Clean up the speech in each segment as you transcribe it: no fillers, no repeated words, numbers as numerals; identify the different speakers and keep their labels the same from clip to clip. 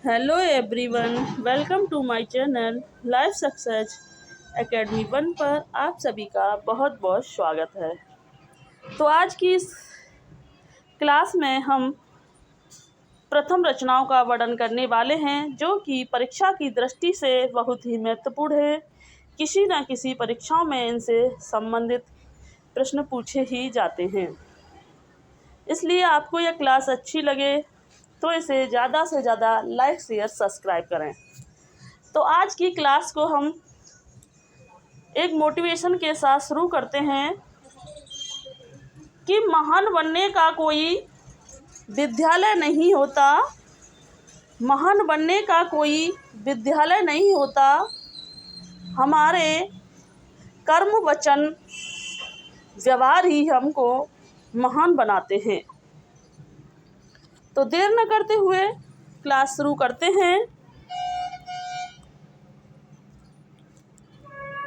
Speaker 1: Hello everyone, welcome to my channel life success academy 1 पर आप सभी का बहुत बहुत स्वागत है। तो आज की इस क्लास में हम प्रथम रचनाओं का वर्णन करने वाले हैं, जो कि परीक्षा की दृष्टि से बहुत ही महत्वपूर्ण है। किसी न किसी परीक्षाओं में इनसे संबंधित प्रश्न पूछे ही जाते हैं। इसलिए आपको यह क्लास अच्छी लगे तो इसे ज़्यादा से ज़्यादा लाइक शेयर सब्सक्राइब करें। तो आज की क्लास को हम एक मोटिवेशन के साथ शुरू करते हैं कि महान बनने का कोई विद्यालय नहीं होता, महान बनने का कोई विद्यालय नहीं होता, हमारे कर्म वचन व्यवहार ही हमको महान बनाते हैं। तो देर न करते हुए क्लास शुरू करते हैं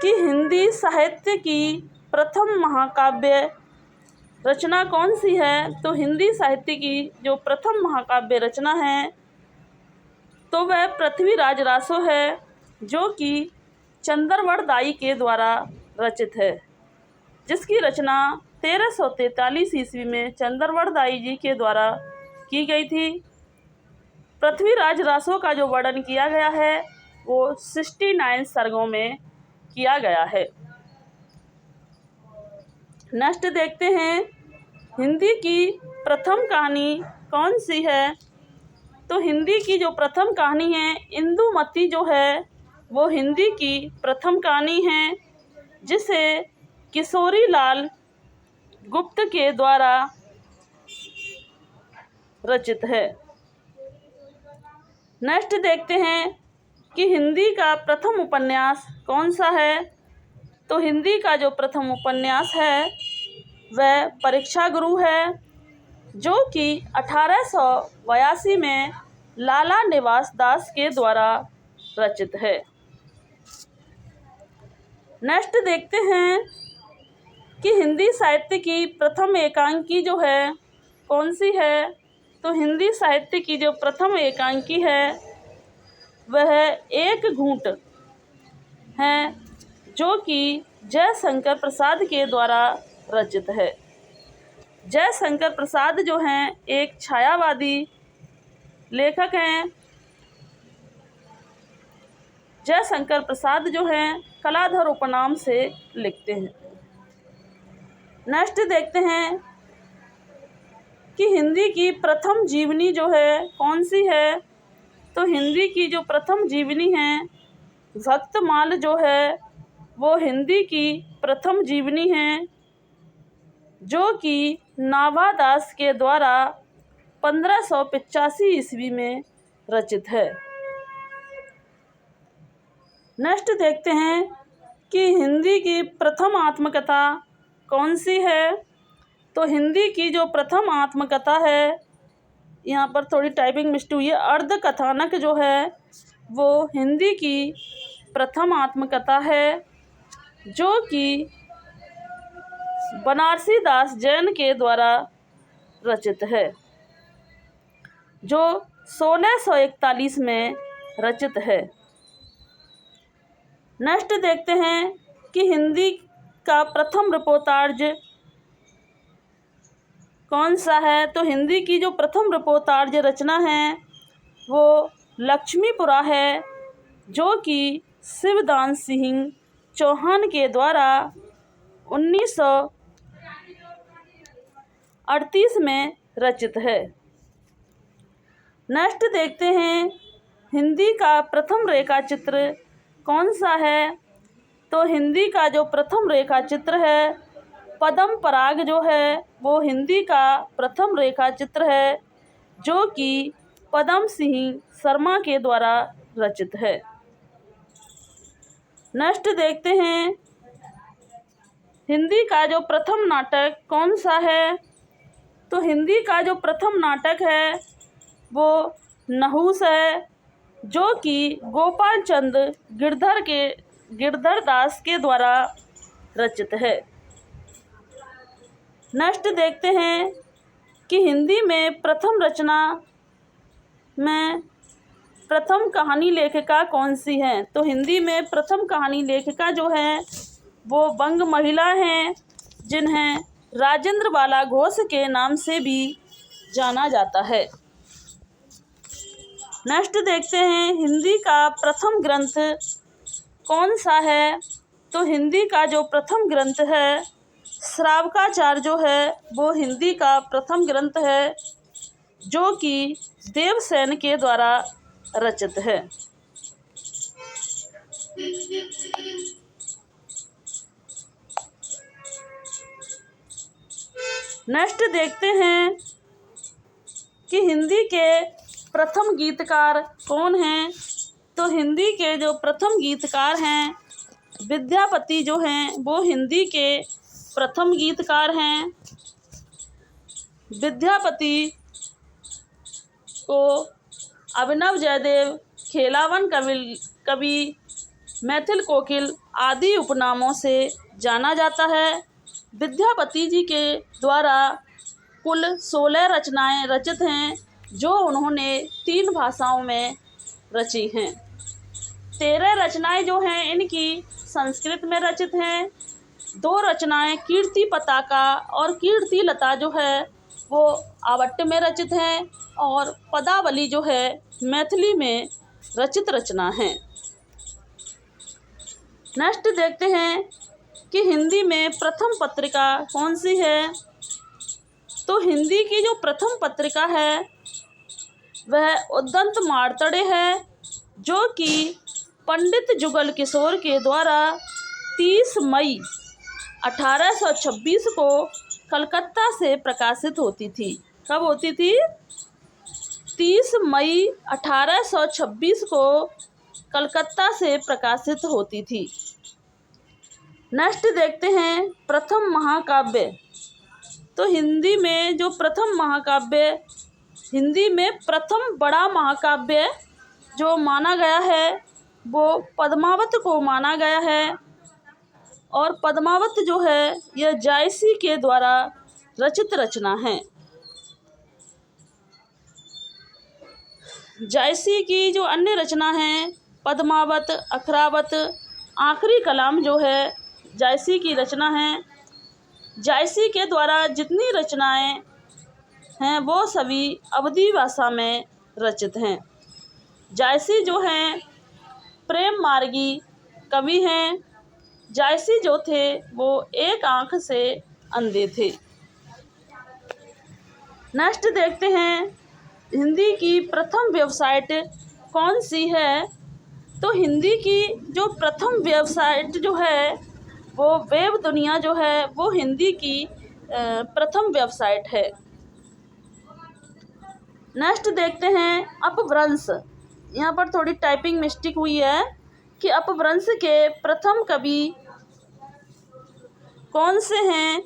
Speaker 1: कि हिंदी साहित्य की प्रथम महाकाव्य रचना कौन सी है। तो हिंदी साहित्य की जो प्रथम महाकाव्य रचना है तो वह पृथ्वीराज रासो है, जो कि चंद्रवड़ दाई के द्वारा रचित है, जिसकी रचना 1343 ईस्वी में चंद्रवड़ दाई जी के द्वारा की गई थी। पृथ्वीराज रासो का जो वर्णन किया गया है वो 69 सर्गों में किया गया है। नेक्स्ट देखते हैं हिंदी की प्रथम कहानी कौन सी है। तो हिंदी की जो प्रथम कहानी है इंदुमती जो है वो हिंदी की प्रथम कहानी है, जिसे किशोरी लाल गुप्त के द्वारा रचित है। नेक्स्ट देखते हैं कि हिंदी का प्रथम उपन्यास कौन सा है। तो हिंदी का जो प्रथम उपन्यास है वह परीक्षा गुरु है, जो कि 1882 में लाला निवास दास के द्वारा रचित है। नेक्स्ट देखते हैं कि हिंदी साहित्य की प्रथम एकांकी जो है कौन सी है। तो हिंदी साहित्य की जो प्रथम एकांकी है वह एक घूंट है, जो कि जयशंकर प्रसाद के द्वारा रचित है। जयशंकर प्रसाद जो हैं एक छायावादी लेखक हैं। जयशंकर प्रसाद जो हैं कलाधर उपनाम से लिखते हैं। नेक्स्ट देखते हैं कि हिंदी की प्रथम जीवनी जो है कौन सी है। तो हिंदी की जो प्रथम जीवनी है भक्तमाल जो है वो हिंदी की प्रथम जीवनी है, जो कि नाभादास के द्वारा 1585 ईस्वी में रचित है। नेक्स्ट देखते हैं कि हिंदी की प्रथम आत्मकथा कौन सी है। तो हिंदी की जो प्रथम आत्मकथा है, यहाँ पर थोड़ी टाइपिंग मिस्टेक हुई है, अर्ध कथानक जो है वो हिंदी की प्रथम आत्मकथा है, जो कि बनारसी दास जैन के द्वारा रचित है, जो 1641 में रचित है। नेक्स्ट देखते हैं कि हिंदी का प्रथम रिपोर्तार्ज कौन सा है। तो हिंदी की जो प्रथम रिपोर्तार्ज रचना है वो लक्ष्मीपुरा है, जो कि शिवदान सिंह चौहान के द्वारा 1938 में रचित है। नेक्स्ट देखते हैं हिंदी का प्रथम रेखा चित्र कौन सा है। तो हिंदी का जो प्रथम रेखा चित्र है पद्म पराग जो है वो हिंदी का प्रथम रेखा चित्र है, जो कि पद्म सिंह शर्मा के द्वारा रचित है। नेक्स्ट देखते हैं हिंदी का जो प्रथम नाटक कौन सा है। तो हिंदी का जो प्रथम नाटक है वो नहुस है, जो कि गोपाल चंद गिरधर दास के द्वारा रचित है। नेक्स्ट देखते हैं कि हिंदी में प्रथम रचना में प्रथम कहानी लेखिका कौन सी है? तो हिंदी में प्रथम कहानी लेखिका जो है वो बंग महिला हैं, जिन्हें राजेंद्र बाला घोष के नाम से भी जाना जाता है। नेक्स्ट देखते हैं, हिंदी का प्रथम ग्रंथ कौन सा है? तो हिंदी का जो प्रथम ग्रंथ है श्रावकाचार जो है वो हिंदी का प्रथम ग्रंथ है, जो कि देवसेन के द्वारा रचित है। नेक्स्ट देखते हैं कि हिंदी के प्रथम गीतकार कौन हैं? तो हिंदी के जो प्रथम गीतकार हैं विद्यापति जो हैं वो हिंदी के प्रथम गीतकार हैं। विद्यापति को अभिनव जयदेव, खेलावन कवि, मैथिल कोकिल आदि उपनामों से जाना जाता है। विद्यापति जी के द्वारा कुल 16 रचनाएं रचित हैं, जो उन्होंने 3 भाषाओं में रची हैं। 13 रचनाएं जो हैं इनकी संस्कृत में रचित हैं। 2 रचनाएं कीर्ति पताका और कीर्ति लता जो है वो आवट्ट में रचित हैं, और पदावली जो है मैथिली में रचित रचना है। नेक्स्ट देखते हैं कि हिंदी में प्रथम पत्रिका कौन सी है? तो हिंदी की जो प्रथम पत्रिका है वह उद्दंत मार्तंड है, जो कि पंडित जुगल किशोर के द्वारा 30 मई 1826 को कलकत्ता से प्रकाशित होती थी। कब होती थी? 30 मई 1826 को कलकत्ता से प्रकाशित होती थी। नेक्स्ट देखते हैं प्रथम महाकाव्य। तो हिंदी में जो प्रथम महाकाव्य, हिंदी में प्रथम बड़ा महाकाव्य जो माना गया है वो पद्मावत को माना गया है, और पद्मावत जो है यह जायसी के द्वारा रचित रचना है। जायसी की जो अन्य रचना हैं पद्मावत, अखरावत, आखिरी कलाम जो है जायसी की रचना है। जायसी के द्वारा जितनी रचनाएं हैं वो सभी अवधी भाषा में रचित हैं। जायसी जो हैं प्रेम मार्गी कवि हैं। जायसी जो थे वो एक आंख से अंधे थे। नेक्स्ट देखते हैं हिंदी की प्रथम वेबसाइट कौन सी है? तो हिंदी की जो प्रथम वेबसाइट जो है वो वेब दुनिया जो है वो हिंदी की प्रथम वेबसाइट है। नेक्स्ट देखते हैं अपभ्रंश। यहाँ पर थोड़ी टाइपिंग मिस्टेक हुई है कि अपभ्रंश के प्रथम कवि कौन से हैं?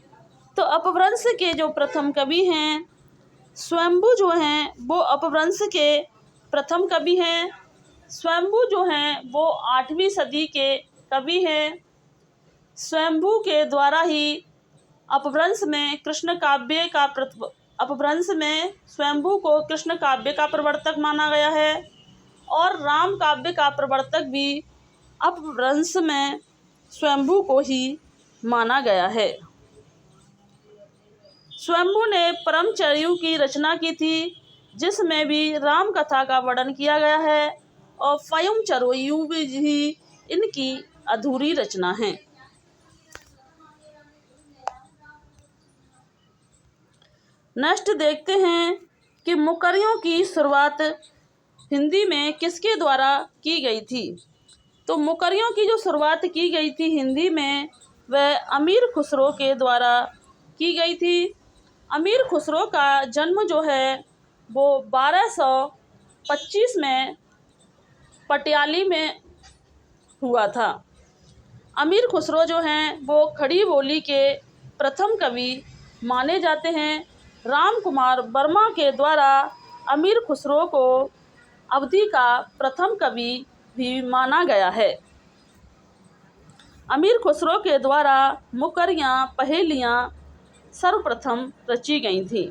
Speaker 1: तो अपभ्रंश के जो प्रथम कवि हैं स्वयंभू जो हैं वो अपभ्रंश के प्रथम कवि हैं। स्वयंभू जो हैं वो 8वीं सदी के कवि हैं। स्वयंभू के द्वारा ही अपभ्रंश में कृष्ण काव्य का अपभ्रंश में स्वयंभू को कृष्ण काव्य का प्रवर्तक माना गया है, और राम काव्य का प्रवर्तक भी अपभ्रंश में स्वयंभू को ही माना गया है। स्वयंभू ने परमचर्यु की रचना की थी, जिसमें भी राम कथा का वर्णन किया गया है, और फयम चरोयु भी इनकी अधूरी रचना है। नेक्स्ट देखते हैं कि मुकरियों की शुरुआत हिंदी में किसके द्वारा की गई थी? तो मुकरियों की जो शुरुआत की गई थी हिंदी में वह अमीर खुसरो के द्वारा की गई थी। अमीर खुसरो का जन्म जो है वो 1225 में पटियाली में हुआ था। अमीर खुसरो जो हैं वो खड़ी बोली के प्रथम कवि माने जाते हैं। राम कुमार वर्मा के द्वारा अमीर खुसरो को अवधी का प्रथम कवि भी माना गया है। अमीर खुसरो के द्वारा मुकरियाँ, पहेलियाँ सर्वप्रथम रची गई थी।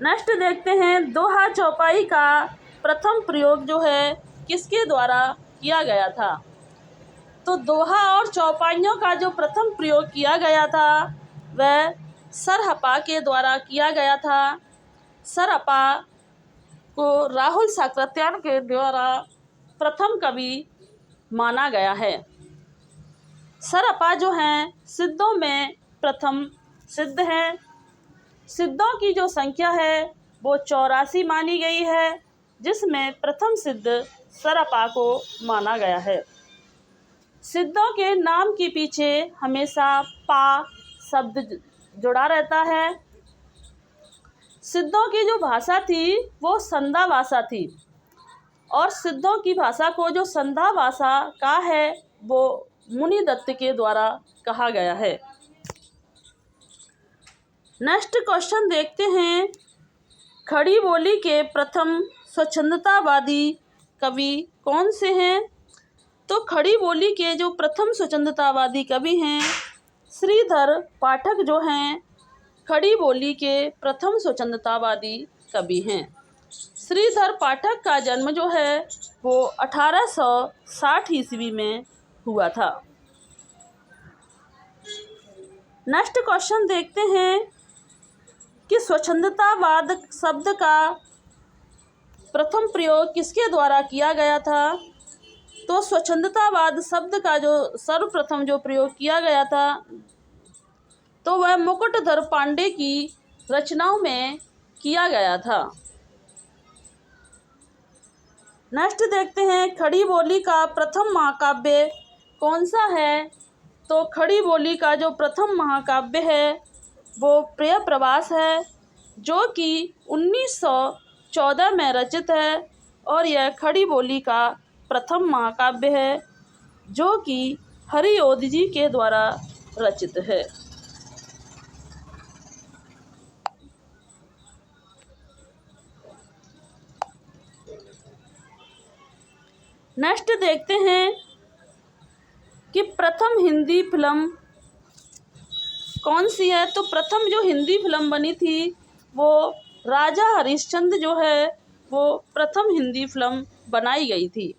Speaker 1: नेक्स्ट देखते हैं दोहा चौपाई का प्रथम प्रयोग जो है किसके द्वारा किया गया था। तो दोहा और चौपाइयों का जो प्रथम प्रयोग किया गया था वह सरहपा के द्वारा किया गया था। सरहपा को राहुल साकृत्यायन के द्वारा प्रथम कवि माना गया है। सरहपा जो हैं सिद्धों में प्रथम सिद्ध है। सिद्धों की जो संख्या है वो 84 मानी गई है, जिसमें प्रथम सिद्ध सरहपा को माना गया है। सिद्धों के नाम के पीछे हमेशा पा शब्द जुड़ा रहता है। सिद्धों की जो भाषा थी वो संधा भाषा थी, और सिद्धों की भाषा को जो संधा भाषा का है वो मुनि दत्त के द्वारा कहा गया है। नेक्स्ट क्वेश्चन देखते हैं, खड़ी बोली के प्रथम स्वच्छंदतावादी कवि कौन से हैं। तो खड़ी बोली के जो प्रथम स्वच्छंदतावादी कवि हैं श्रीधर पाठक जो हैं खड़ी बोली के प्रथम स्वच्छंदतावादी कवि हैं। श्रीधर पाठक का जन्म जो है वो 1860 ईस्वी में हुआ था। नेक्स्ट क्वेश्चन देखते हैं कि स्वच्छंदतावाद शब्द का प्रथम प्रयोग किसके द्वारा किया गया था। तो स्वच्छंदतावाद शब्द का जो सर्वप्रथम जो प्रयोग किया गया था तो वह मुकुटधर पांडे की रचनाओं में किया गया था। नेक्स्ट देखते हैं, खड़ी बोली का प्रथम महाकाव्य कौन सा है। तो खड़ी बोली का जो प्रथम महाकाव्य है वो प्रिय प्रवास है, जो कि 1914 में रचित है, और यह खड़ी बोली का प्रथम महाकाव्य है जो कि हरिओध जी के द्वारा रचित है। नेक्स्ट देखते हैं कि प्रथम हिंदी फिल्म कौन सी है। तो प्रथम जो हिंदी फिल्म बनी थी वो राजा हरिश्चंद्र जो है वो प्रथम हिंदी फिल्म बनाई गई थी।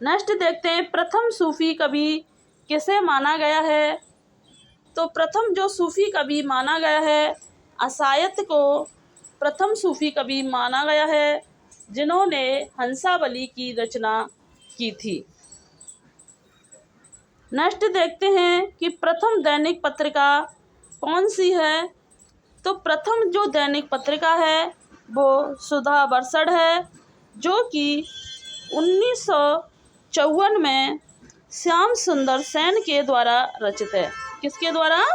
Speaker 1: नेक्स्ट देखते हैं, प्रथम सूफी कवि किसे माना गया है। तो प्रथम जो सूफी कवि माना गया है असायत को प्रथम सूफी कवि माना गया है, जिन्होंने हंसावली की रचना की थी। नेक्स्ट देखते हैं कि प्रथम दैनिक पत्रिका कौन सी है। तो प्रथम जो दैनिक पत्रिका है वो सुधा बरसड़ है, जो कि 1954 में श्याम सुंदर सेन के द्वारा रचित है। किसके द्वारा।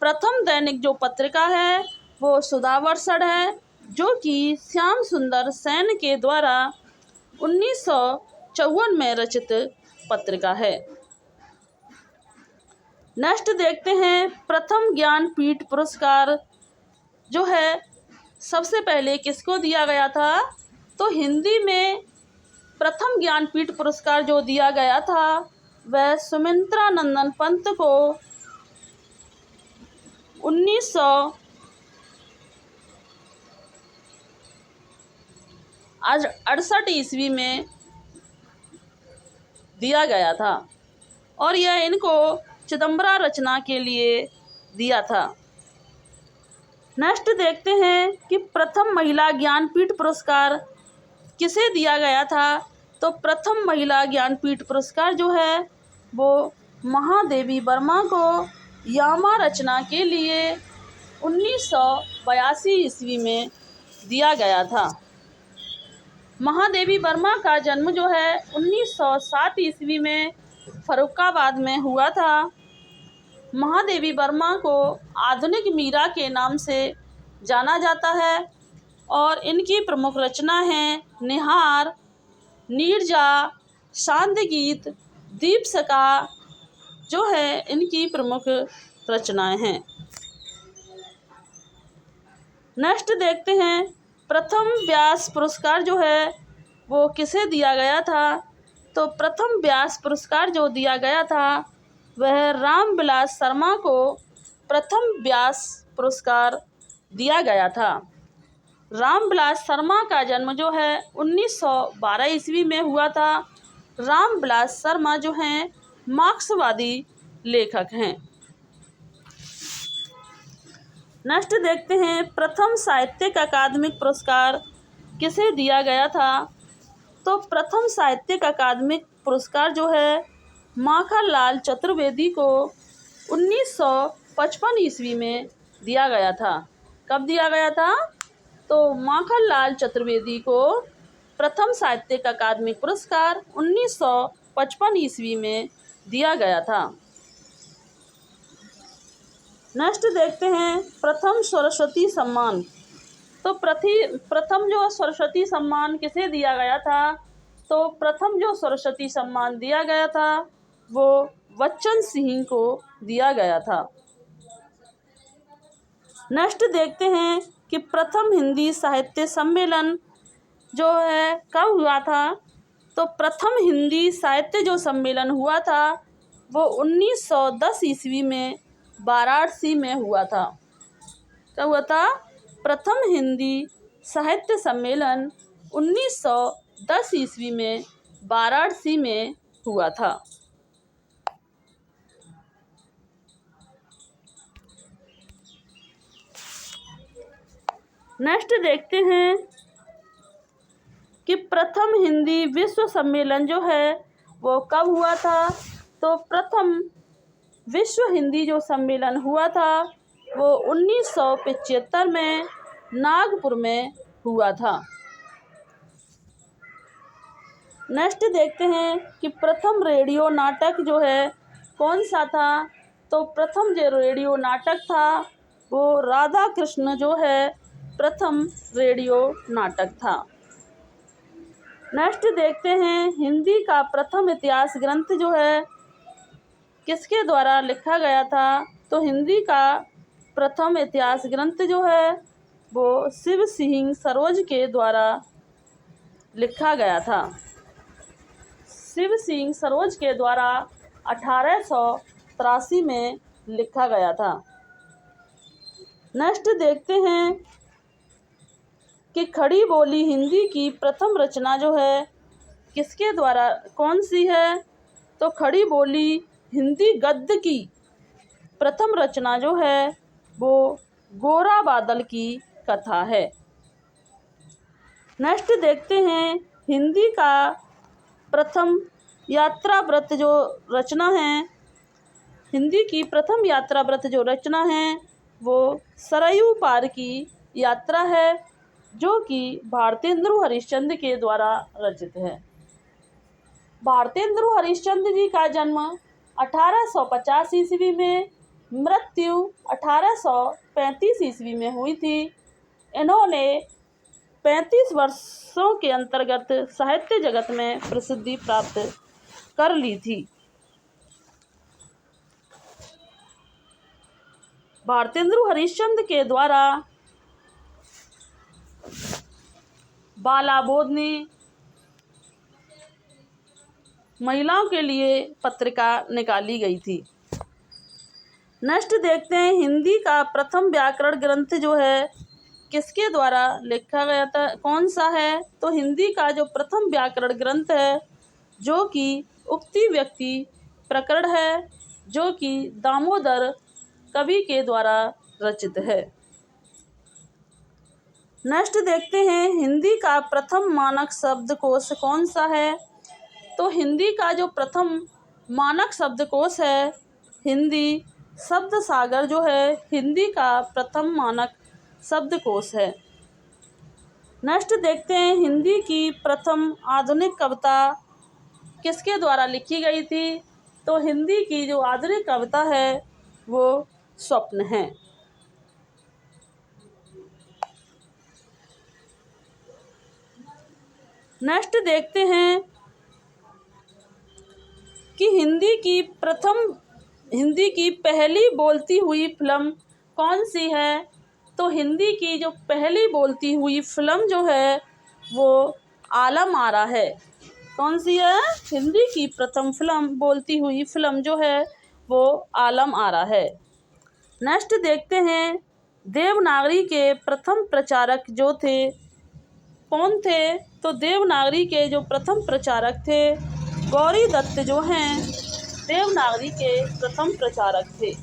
Speaker 1: प्रथम दैनिक जो पत्रिका है वो सुधा बरसड़ है, जो कि श्याम सुंदर सेन के द्वारा 1954 में रचित पत्रिका है। नेक्स्ट देखते हैं, प्रथम ज्ञानपीठ पुरस्कार जो है सबसे पहले किसको दिया गया था। तो हिंदी में प्रथम ज्ञानपीठ पुरस्कार जो दिया गया था वह सुमित्रा नंदन पंत को 1968 ईस्वी में दिया गया था, और यह इनको चिदंबरा रचना के लिए दिया था। नेक्स्ट देखते हैं कि प्रथम महिला ज्ञानपीठ पुरस्कार किसे दिया गया था। तो प्रथम महिला ज्ञानपीठ पुरस्कार जो है वो महादेवी वर्मा को यामा रचना के लिए 1982 ईस्वी में दिया गया था। महादेवी वर्मा का जन्म जो है 1907 ईस्वी में फर्रुखाबाद में हुआ था। महादेवी वर्मा को आधुनिक मीरा के नाम से जाना जाता है, और इनकी प्रमुख रचना हैं निहार, नीरजा, शांति गीत, दीपशिखा जो है इनकी प्रमुख रचनाएं हैं। नेक्स्ट देखते हैं, प्रथम व्यास पुरस्कार जो है वो किसे दिया गया था। तो प्रथम व्यास पुरस्कार जो दिया गया था वह रामविलास शर्मा को प्रथम व्यास पुरस्कार दिया गया था। रामविलास शर्मा का जन्म जो है 1912 ईस्वी में हुआ था। रामविलास शर्मा जो हैं मार्क्सवादी लेखक हैं। नेक्स्ट देखते हैं, प्रथम साहित्यिक अकादमिक पुरस्कार किसे दिया गया था? तो प्रथम साहित्यिक अकादमिक पुरस्कार जो है माखनलाल चतुर्वेदी को 1955 ईस्वी में दिया गया था। कब दिया गया था? तो माखनलाल चतुर्वेदी को प्रथम साहित्यिक अकादमिक पुरस्कार 1955 ईस्वी में दिया गया था। नेक्स्ट देखते हैं, प्रथम सरस्वती सम्मान। तो प्रथम जो सरस्वती सम्मान किसे दिया गया था? तो प्रथम जो सरस्वती सम्मान दिया गया था वो बच्चन सिंह को दिया गया था। नेक्स्ट देखते हैं कि प्रथम हिंदी साहित्य सम्मेलन जो है कब हुआ था? तो प्रथम हिंदी साहित्य जो सम्मेलन हुआ था वो 1910 ईस्वी में वाराणसी में हुआ था। क्या हुआ था? प्रथम हिंदी साहित्य सम्मेलन 1910 ईस्वी में वाराणसी में हुआ था। नेक्स्ट देखते हैं कि प्रथम हिंदी विश्व सम्मेलन जो है वो कब हुआ था? तो प्रथम विश्व हिंदी जो सम्मेलन हुआ था वो 1975 में नागपुर में हुआ था। नेक्स्ट देखते हैं कि प्रथम रेडियो नाटक जो है कौन सा था? तो प्रथम जो रेडियो नाटक था वो राधा कृष्ण जो है प्रथम रेडियो नाटक था। नेक्स्ट देखते हैं, हिंदी का प्रथम इतिहास ग्रंथ जो है किसके द्वारा लिखा गया था? तो हिंदी का प्रथम इतिहास ग्रंथ जो है वो शिव सिंह सरोज के द्वारा लिखा गया था। शिव सिंह सरोज के द्वारा 1883 में लिखा गया था। नेक्स्ट देखते हैं कि खड़ी बोली हिंदी की प्रथम रचना जो है किसके द्वारा कौन सी है? तो खड़ी बोली हिंदी गद्य की प्रथम रचना जो है वो गोरा बादल की कथा है। नेक्स्ट देखते हैं, हिंदी का प्रथम यात्रा व्रत जो रचना है, हिंदी की प्रथम यात्रा व्रत जो रचना है वो सरयू पार की यात्रा है जो कि भारतेंदु हरिश्चंद्र के द्वारा रचित है। भारतेंदु हरिश्चंद्र जी का जन्म 1850 ईस्वी में, मृत्यु 1835 ईस्वी में हुई थी। इन्होंने 35 वर्षों के अंतर्गत साहित्य जगत में प्रसिद्धि प्राप्त कर ली थी। भारतेंदु हरिश्चंद्र के द्वारा बाला बोधनी महिलाओं के लिए पत्रिका निकाली गई थी। नेक्स्ट देखते हैं, हिंदी का प्रथम व्याकरण ग्रंथ जो है किसके द्वारा लिखा गया था, कौन सा है? तो हिंदी का जो प्रथम व्याकरण ग्रंथ है जो कि उक्ति व्यक्ति प्रकरण है जो कि दामोदर कवि के द्वारा रचित है। नेक्स्ट देखते हैं, हिंदी का प्रथम मानक शब्दकोश कौन सा है? तो हिंदी का जो प्रथम मानक शब्दकोश है हिंदी शब्द सागर जो है हिंदी का प्रथम मानक शब्दकोश है। नेक्स्ट देखते हैं, हिंदी की प्रथम आधुनिक कविता किसके द्वारा लिखी गई थी? तो हिंदी की जो आधुनिक कविता है वो स्वप्न है। नेक्स्ट देखते हैं कि हिंदी की पहली बोलती हुई फिल्म कौन सी है? तो हिंदी की जो पहली बोलती हुई फिल्म जो है वो आलम आरा है। कौन सी है? हिंदी की प्रथम फिल्म बोलती हुई फिल्म जो है वो आलम आरा है। नेक्स्ट देखते हैं, देवनागरी के प्रथम प्रचारक जो थे कौन थे? तो देवनागरी के जो प्रथम प्रचारक थे गौरी दत्त जो हैं देवनागरी के प्रथम प्रचारक थे।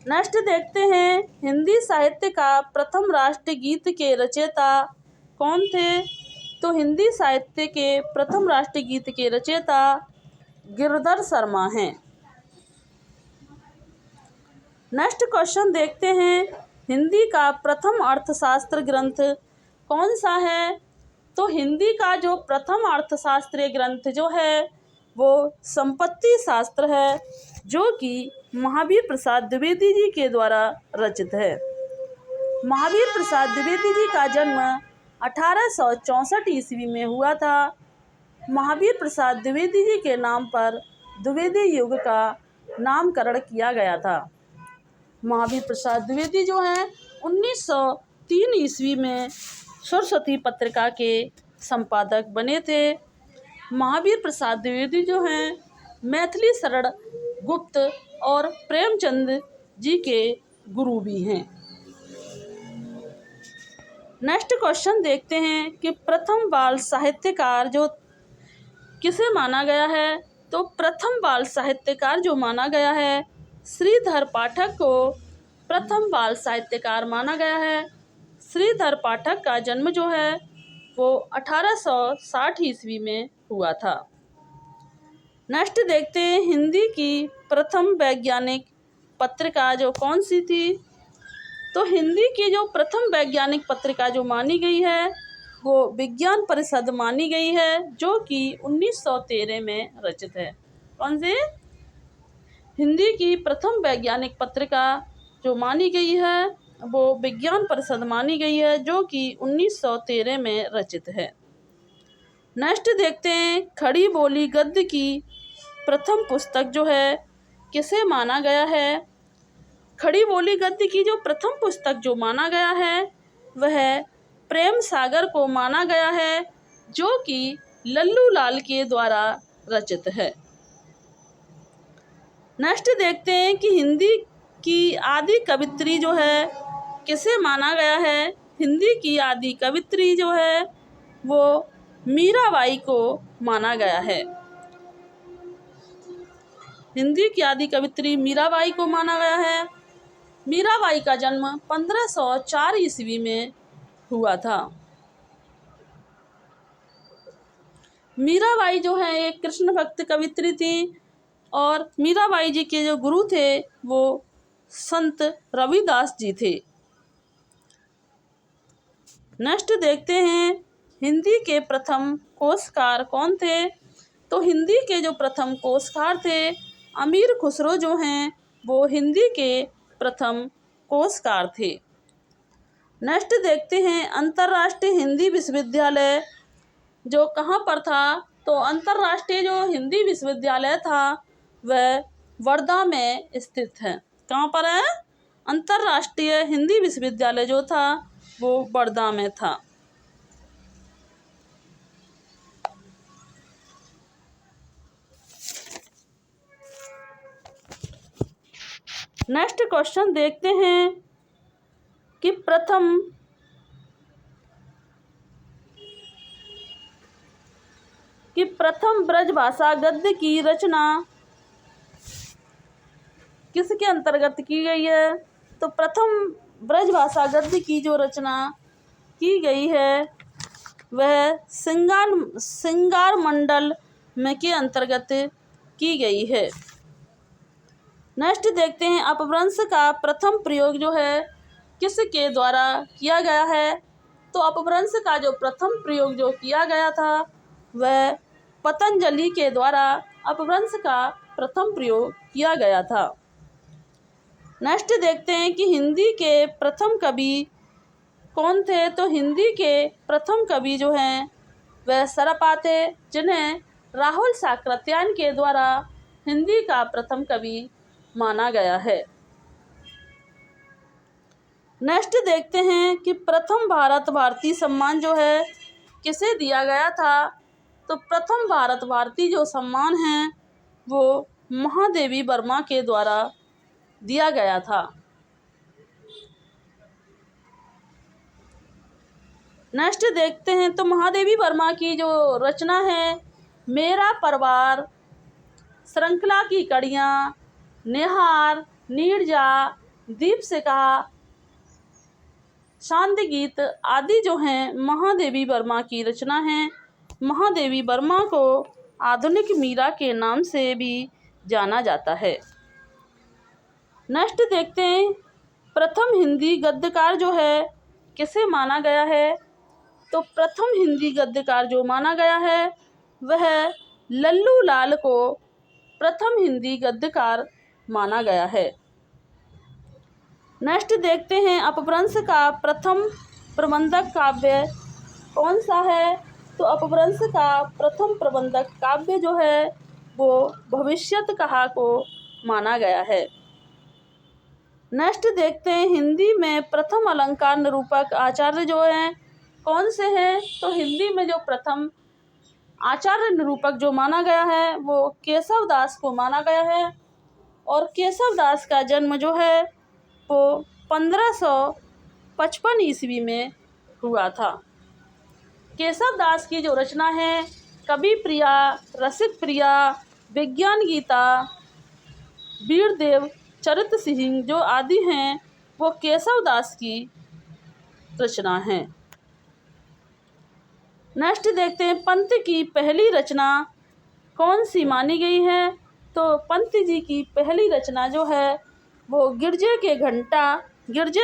Speaker 1: नेक्स्ट देखते हैं हिंदी साहित्य का प्रथम राष्ट्रगीत के रचयिता कौन थे? तो हिंदी साहित्य के प्रथम राष्ट्रगीत के रचयिता गिरधर शर्मा हैं। नेक्स्ट क्वेश्चन देखते हैं हिंदी का प्रथम अर्थशास्त्र ग्रंथ कौन सा है? तो हिंदी का जो प्रथम अर्थशास्त्रीय ग्रंथ जो है वो संपत्ति शास्त्र है, जो कि महावीर प्रसाद द्विवेदी जी के द्वारा रचित है। महावीर प्रसाद द्विवेदी जी का जन्म 1864 ईस्वी में हुआ था। महावीर प्रसाद द्विवेदी जी के नाम पर द्विवेदी युग का नामकरण किया गया था। महावीर प्रसाद द्विवेदी जो हैं 1903 ईस्वी में सरस्वती पत्रिका के संपादक बने थे। महावीर प्रसाद द्विवेदी जो हैं मैथिली शरण गुप्त और प्रेमचंद जी के गुरु भी हैं। नेक्स्ट क्वेश्चन देखते हैं कि प्रथम बाल साहित्यकार जो किसे माना गया है? तो प्रथम बाल साहित्यकार जो माना गया है श्रीधर पाठक को प्रथम बाल साहित्यकार माना गया है। श्रीधर पाठक का जन्म जो है वो 1860 ईस्वी में हुआ था। नेक्स्ट देखते हैं हिंदी की प्रथम वैज्ञानिक पत्रिका जो कौन सी थी? तो हिंदी की जो प्रथम वैज्ञानिक पत्रिका जो मानी गई है वो विज्ञान परिषद मानी गई है, जो कि 1913 में रचित है। कौन सी? हिंदी की प्रथम वैज्ञानिक पत्रिका जो मानी गई है वो विज्ञान परिषद मानी गई है, जो कि 1913 में रचित है। नेक्स्ट देखते हैं खड़ी बोली गद्य की प्रथम पुस्तक जो है किसे माना गया है? खड़ी बोली गद्य की जो प्रथम पुस्तक जो माना गया है वह प्रेम सागर को माना गया है, जो कि लल्लू लाल के द्वारा रचित है। नेक्स्ट देखते हैं कि हिंदी की आदि कवित्री जो है किसे माना गया है? हिंदी की आदि कवित्री जो है वो मीराबाई को माना गया है। हिंदी की आदि कवित्री मीराबाई को माना गया है। मीराबाई का जन्म 1504 ईस्वी में हुआ था। मीराबाई जो है एक कृष्ण भक्त कवित्री थी और मीराबाई जी के जो गुरु थे वो संत रविदास जी थे। नेक्स्ट देखते हैं हिंदी के प्रथम कोशकार कौन थे? तो हिंदी के जो प्रथम कोशकार थे अमीर खुसरो जो हैं वो हिंदी के प्रथम कोशकार थे। नेक्स्ट देखते हैं अंतर्राष्ट्रीय हिंदी विश्वविद्यालय जो कहाँ पर था? तो अंतर्राष्ट्रीय जो हिंदी विश्वविद्यालय था वह वर्धा में स्थित है। कहाँ पर है? अंतर्राष्ट्रीय हिंदी विश्वविद्यालय जो था वो वर्धा में था। नेक्स्ट क्वेश्चन देखते हैं कि प्रथम ब्रजभाषा गद्य की रचना किसके अंतर्गत की गई है? तो प्रथम ब्रजभाषा गद्य की जो रचना की गई है वह सिंगार मंडल में के अंतर्गत की गई है। नेक्स्ट देखते हैं अपभ्रंश का प्रथम प्रयोग जो है किसके द्वारा किया गया है? तो अपभ्रंश का जो प्रथम प्रयोग जो किया गया था वह पतंजलि के द्वारा अपभ्रंश का प्रथम प्रयोग किया गया था। नेक्स्ट देखते हैं कि हिंदी के प्रथम कवि कौन थे? तो हिंदी के प्रथम कवि जो हैं वह सरपा थे, जिन्हें राहुल साकृत्यायन के द्वारा हिंदी का प्रथम कवि माना गया है। नेक्स्ट देखते हैं कि प्रथम भारत भारती सम्मान जो है किसे दिया गया था? तो प्रथम भारत भारती जो सम्मान है वो महादेवी वर्मा के द्वारा दिया गया था। नेक्स्ट देखते हैं तो महादेवी वर्मा की जो रचना है मेरा परिवार, श्रृंखला की कड़ियाँ, निहार, नीरजा, दीपशिखा, शांति गीत आदि जो हैं महादेवी वर्मा की रचना हैं। महादेवी वर्मा को आधुनिक मीरा के नाम से भी जाना जाता है। नेक्स्ट देखते हैं प्रथम हिंदी गद्यकार जो है किसे माना गया है। तो प्रथम हिंदी गद्यकार जो माना गया है वह लल्लू लाल को प्रथम हिंदी गद्यकार माना गया है। नेक्स्ट देखते हैं अपभ्रंश का प्रथम प्रबंधक काव्य कौन सा है। तो अपभ्रंश का प्रथम प्रबंधक काव्य जो है वो भविष्यत कहा को माना गया है। नेक्स्ट देखते हैं हिंदी में प्रथम अलंकार निरूपक आचार्य जो हैं कौन से हैं। तो हिंदी में जो प्रथम आचार्य निरूपक जो माना गया है वो केशव दास को माना गया है। और केशव दास का जन्म जो है वो 1555 ईस्वी में हुआ था। केशव दास की जो रचना है कवि प्रिया, रसिक प्रिया, विज्ञान गीता, वीरदेव चरित सिंह जो आदि हैं वो केशव दास की रचना है। नेक्स्ट देखते हैं पंत की पहली रचना कौन सी मानी गई है। तो पंत जी की पहली रचना जो है वो गिरजे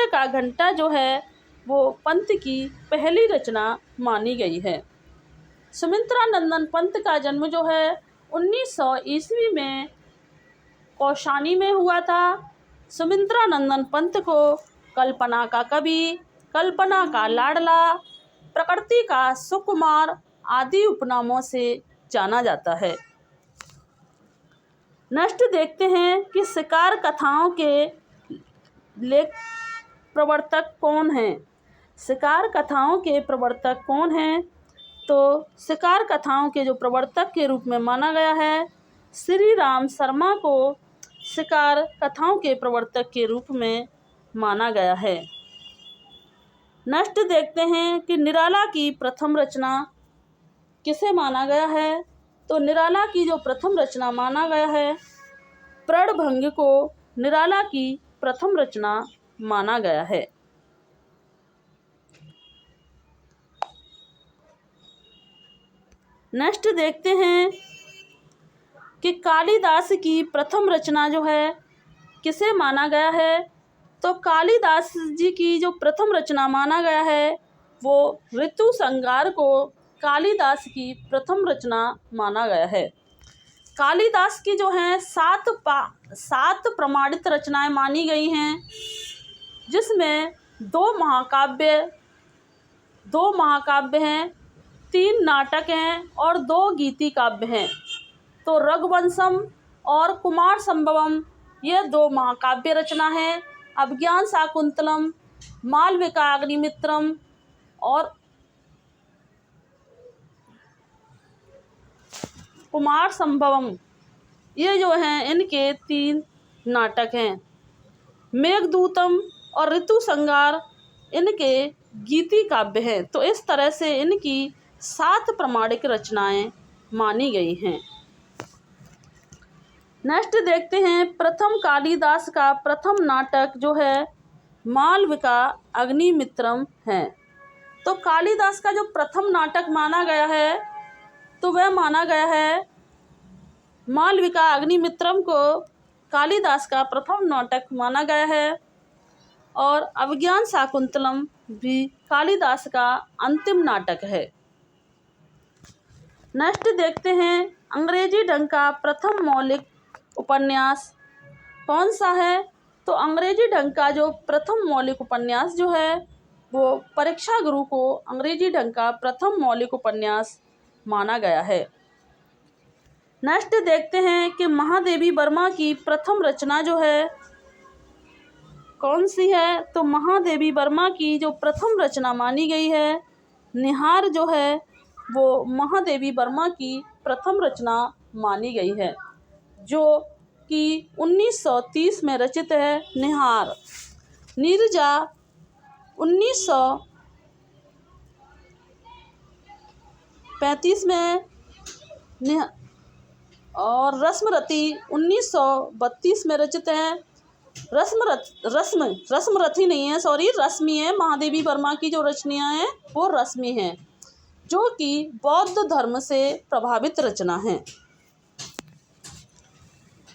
Speaker 1: का घंटा जो है वो पंत की पहली रचना मानी गई है। सुमित्रा नंदन पंत का जन्म जो है 1900 ईस्वी में कौशानी में हुआ था। सुमित्रा नंदन पंत को कल्पना का कवि, कल्पना का लाडला, प्रकृति का सुकुमार आदि उपनामों से जाना जाता है। नेक्स्ट देखते हैं कि शिकार कथाओं के लेख प्रवर्तक कौन हैं। शिकार कथाओं के प्रवर्तक कौन हैं। तो शिकार कथाओं के जो प्रवर्तक के रूप में माना गया है श्री राम शर्मा को शिकार कथाओं के प्रवर्तक के रूप में माना गया है। नेक्स्ट देखते हैं कि निराला की प्रथम रचना किसे माना गया है। तो निराला की जो प्रथम रचना माना गया है प्रणभंग को निराला की प्रथम रचना माना गया है। नेक्स्ट देखते हैं कि कालिदास की प्रथम रचना जो है किसे माना गया है। तो कालिदास जी की जो प्रथम रचना माना गया है वो ऋतु संहार को कालिदास की प्रथम रचना माना गया है। कालिदास की जो हैं 7 प्रमाणित रचनाएं मानी गई हैं जिसमें 2 महाकाव्य हैं, 3 नाटक हैं और 2 गीति काव्य हैं। तो रघुवंशम और कुमार संभवम ये 2 महाकाव्य रचना हैं। अभिज्ञान शाकुंतलम, मालविका अग्निमित्रम और कुमार संभवम ये जो हैं इनके 3 नाटक हैं। मेघदूतम और ऋतु संहार इनके गीति काव्य हैं। तो इस तरह से इनकी 7 प्रमाणिक रचनाएं मानी गई हैं। नेक्स्ट देखते हैं प्रथम कालिदास का प्रथम नाटक जो है मालविका अग्निमित्रम है। तो कालिदास का जो प्रथम नाटक माना गया है तो वह माना गया है मालविका अग्निमित्रम को कालिदास का प्रथम नाटक माना गया है। और अभिज्ञान शाकुंतलम भी कालिदास का अंतिम नाटक है। नेक्स्ट देखते हैं अंग्रेजी ढंग का प्रथम मौलिक उपन्यास कौन सा है। तो अंग्रेजी ढंग का जो प्रथम मौलिक उपन्यास जो है वो परीक्षा गुरु को अंग्रेजी ढंग का प्रथम मौलिक उपन्यास माना गया है। नेक्स्ट देखते हैं कि महादेवी वर्मा की प्रथम रचना जो है कौन सी है। तो महादेवी वर्मा की जो प्रथम रचना मानी गई है निहार जो है वो महादेवी वर्मा की प्रथम रचना मानी गई है जो कि 1930 में रचित है। निहार नीरजा 1935 में और रस्मरती 1932 में रचित है। रस्मरथी नहीं है, सॉरी, रश्मि है। महादेवी वर्मा की जो रचनाएं हैं वो रश्मि हैं, जो कि बौद्ध धर्म से प्रभावित रचना है।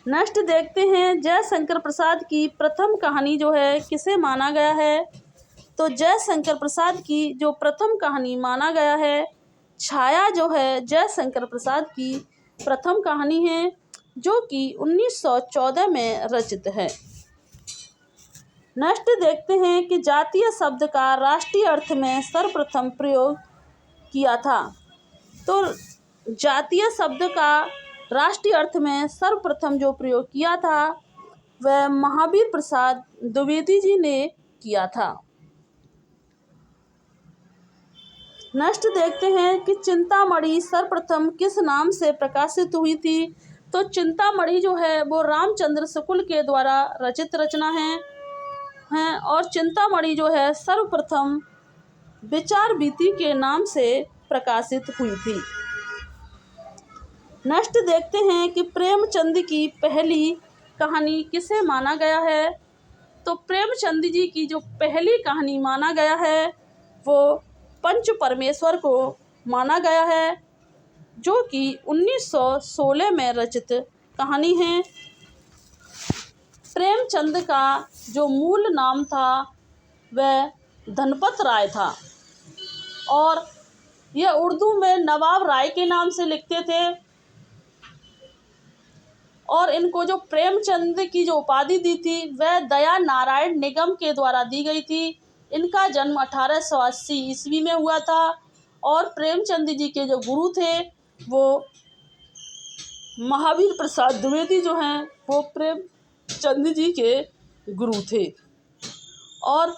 Speaker 1: नेक्स्ट देखते हैं, जयशंकर प्रसाद की प्रथम कहानी जो है किसे माना गया है। तो जयशंकर प्रसाद की जो प्रथम कहानी माना गया है, छाया जो है जयशंकर प्रसाद की प्रथम कहानी है, जो कि 1914 में रचित है। नेक्स्ट देखते हैं कि जातीय शब्द का राष्ट्रीय अर्थ में सर्वप्रथम प्रयोग किया था। तो जातीय शब्द का राष्ट्रीय अर्थ में सर्वप्रथम जो प्रयोग किया था वह महावीर प्रसाद द्विवेदी जी ने किया था। नेक्स्ट देखते हैं कि चिंतामणि सर्वप्रथम किस नाम से प्रकाशित हुई थी। तो चिंतामणि जो है वो रामचंद्र शुक्ल के द्वारा रचित रचना है और चिंतामणि जो है सर्वप्रथम विचार बीती के नाम से प्रकाशित हुई थी। नेक्स्ट देखते हैं कि प्रेमचंद की पहली कहानी किसे माना गया है। तो प्रेमचंद जी की जो पहली कहानी माना गया है वो पंच परमेश्वर को माना गया है, जो कि 1916 में रचित कहानी है। प्रेमचंद का जो मूल नाम था वह धनपत राय था और यह उर्दू में नवाब राय के नाम से लिखते थे। और इनको जो प्रेमचंद की जो उपाधि दी थी वह दया नारायण निगम के द्वारा दी गई थी। इनका जन्म 1880 ईस्वी में हुआ था और प्रेमचंद जी के जो गुरु थे वो महावीर प्रसाद द्विवेदी जो हैं वो प्रेमचंद जी के गुरु थे। और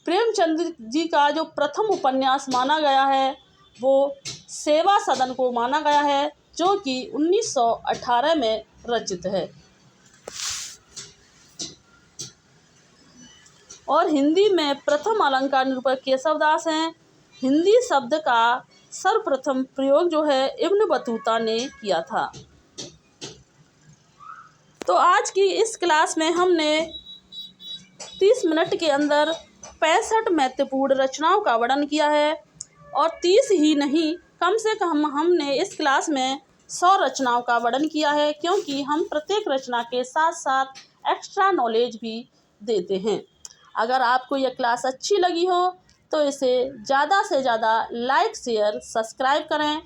Speaker 1: प्रेमचंद जी का जो प्रथम उपन्यास माना गया है वो सेवा सदन को माना गया है, जो कि 1918 में रचित है। और हिंदी में प्रथम अलंकार निरूपक केशवदास हैं। हिंदी शब्द का सर्वप्रथम प्रयोग जो है इब्न बतूता ने किया था। तो आज की इस क्लास में हमने 30 मिनट के अंदर 65 महत्वपूर्ण रचनाओं का वर्णन किया है और 30 ही नहीं, कम से कम हमने इस क्लास में 100 रचनाओं का वर्णन किया है, क्योंकि हम प्रत्येक रचना के साथ साथ एक्स्ट्रा नॉलेज भी देते हैं। अगर आपको यह क्लास अच्छी लगी हो तो इसे ज़्यादा से ज़्यादा लाइक, शेयर, सब्सक्राइब करें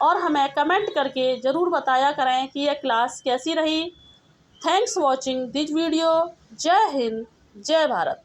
Speaker 1: और हमें कमेंट करके ज़रूर बताया करें कि यह क्लास कैसी रही। Thanks watching this video. जय हिंद, जय भारत।